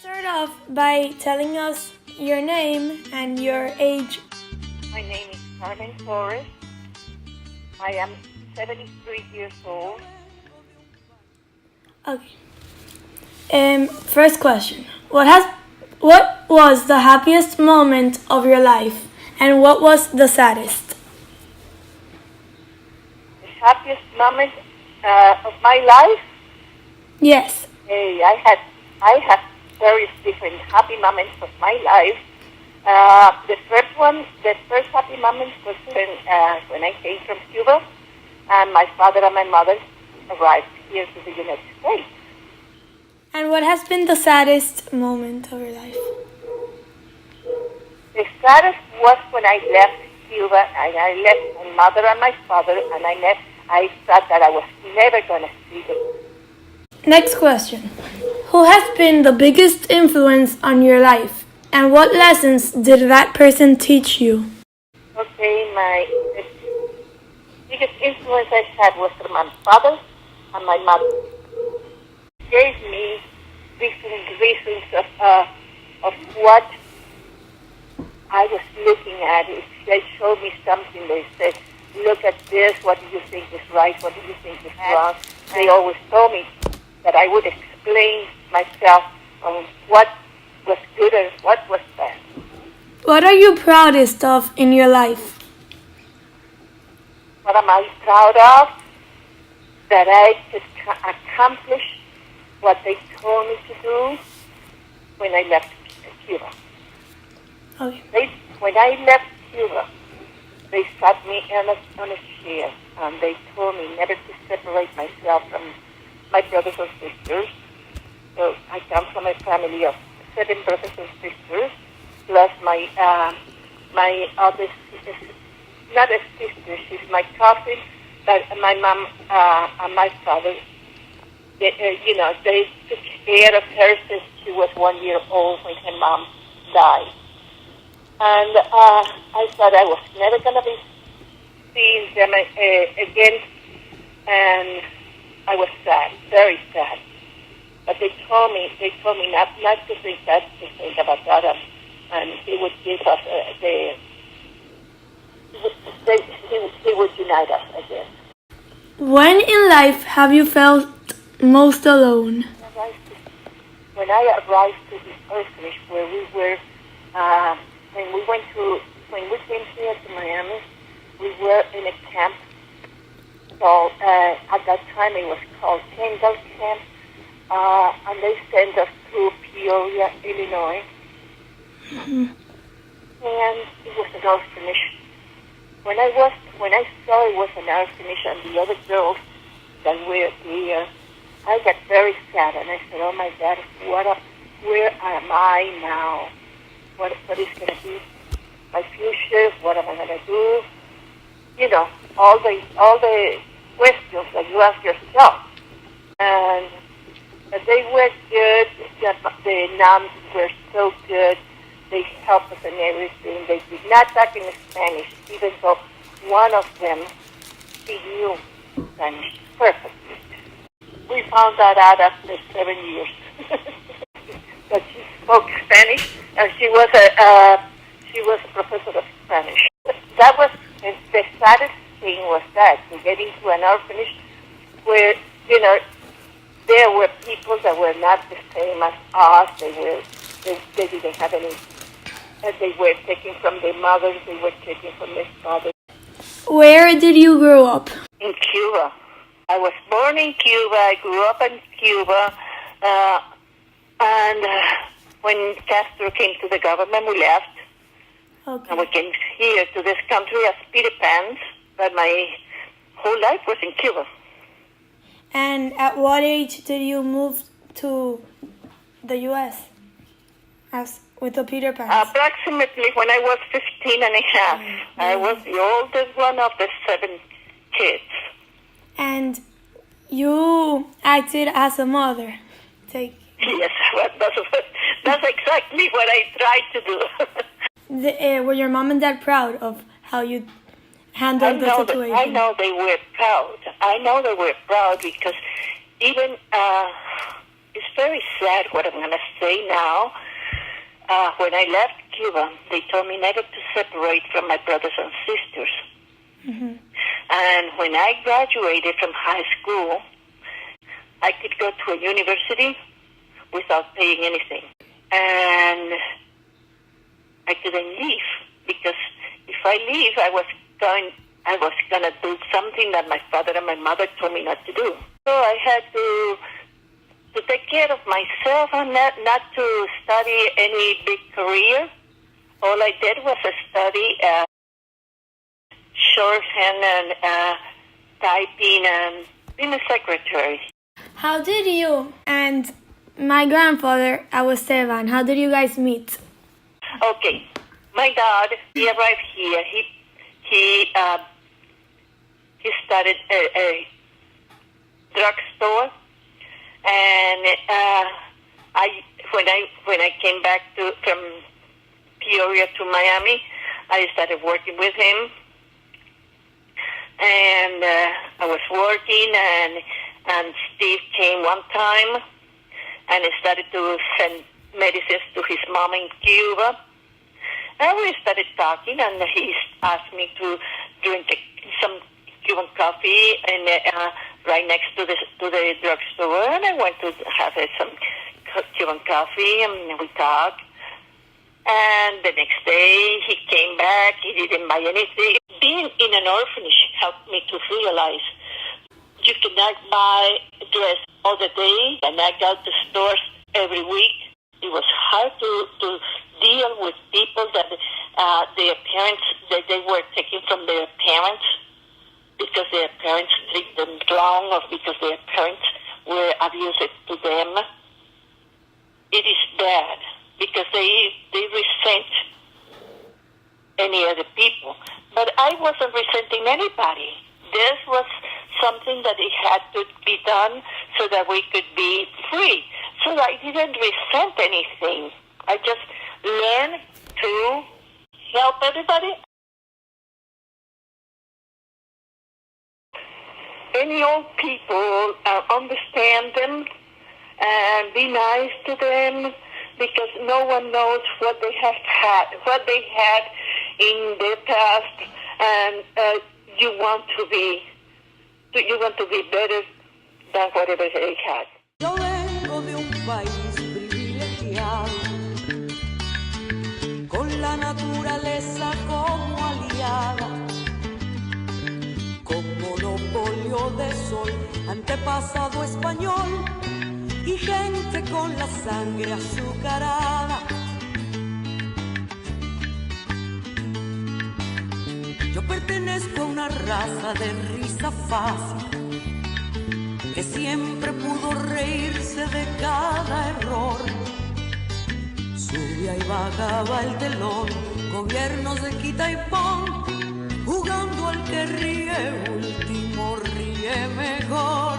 Start off by telling us your name and your age. My name is Carmen Torres. I am 73 years old. Okay. First question. What was the happiest moment of your life and what was the saddest? The happiest moment of my life? Yes. I have various different happy moments of my life. The first happy moment was when I came from Cuba and my father and my mother arrived here to the United States. And what has been the saddest moment of your life? The saddest was when I left Cuba and I left my mother and my father and I thought that I was never going to see them. Next question. Who has been the biggest influence on your life and what lessons did that person teach you? Okay, the biggest influence I had was from my father and my mother. Gave me different reasons of what I was looking at. If they showed me something, they said, look at this, what do you think is right, what do you think is wrong? They always told me that I would explain myself on what was good and what was bad. What are you proudest of in your life? What am I proud of? That I could accomplish what they told me to do when I left Cuba. Okay. When I left Cuba, they sat me on a chair and they told me never to separate myself from my brothers and sisters. So I come from a family of 7 brothers and sisters, plus my other sister, not a sister, she's my cousin, but my mom and my father, they took care of her since she was 1 year old when her mom died. And I thought I was never going to be seeing them again, and I was sad, very sad. But they told me not to think that, to think about that, and he would give us he would unite us again. When in life have you felt most alone? When I arrived to this orphanage where we were, when we came here to Miami, we were in a camp. So at that time it was called Kendall Camp, and they sent us to Peoria, Illinois. Mm-hmm. And it was an orphanage. When I saw it was an orphanage and the other girls that were there, I got very sad and I said, "Oh my God, where am I now? What is going to be my future? What am I going to do?" All the questions that you ask yourself. And they were good. The nuns were so good. They helped us in everything. They did not talk in Spanish, even though one of them, she knew Spanish perfectly. We found that out after 7 years. That she spoke Spanish, and she was a professor of Spanish. That was the saddest thing was that to get into an orphanage where there were people that were not the same as us. They didn't have any. They were taken from their mothers. They were taken from their fathers. Where did you grow up? In Cuba. I was born in Cuba. I grew up in Cuba. And when Castro came to the government, we left. Okay. And we came here to this country as Peter Pans. But my whole life was in Cuba. And at what age did you move to the U.S. with the Peter Pan? Approximately when I was 15 and a half. Mm-hmm. I was the oldest one of the 7 kids. And you acted as a mother. Yes, that's exactly what I tried to do. Were your mom and dad proud of how you handled the situation? I know they were proud. I know they were proud because even it's very sad what I'm going to say now. When I left Cuba, they told me never to separate from my brothers and sisters. Mm-hmm. And when I graduated from high school, I could go to a university without paying anything. And I couldn't leave because if I leave, I was going to do something that my father and my mother told me not to do. So I had to take care of myself and not to study any big career. All I did was study shorthand and typing and being a secretary. How did you and my grandfather, Esteban, how did you guys meet? Okay, my dad, he arrived here. He started a drugstore, and when I came back from Peoria to Miami, I started working with him, and I was working, and Steve came one time, and he started to send medicines to his mom in Cuba. And we started talking, and he asked me to drink some Cuban coffee and right next to the drugstore, and I went to have some Cuban coffee, and we talked. And the next day, he came back. He didn't buy anything. Being in an orphanage helped me to realize you cannot buy a dress all the day, and I got to stores every week. It was hard to deal with people that their parents, that they were taken from their parents because their parents treated them wrong or because their parents were abusive to them. It is bad because they resent any other people. But I wasn't resenting anybody. This was something that it had to be done so that we could be free. So I didn't resent anything. I just learned to help everybody. Any old people, understand them and be nice to them because no one knows what they have had in their past, and you want to be better than whatever they had. Yo vengo de un país privilegiado, con la naturaleza como aliada, con monopolio de sol, antepasado español y gente con la sangre azucarada. Yo pertenezco a una raza de risa fácil, que siempre pudo reírse de cada error. Subía y bajaba el telón, gobiernos de quita y pon, jugando al que ríe último ríe mejor.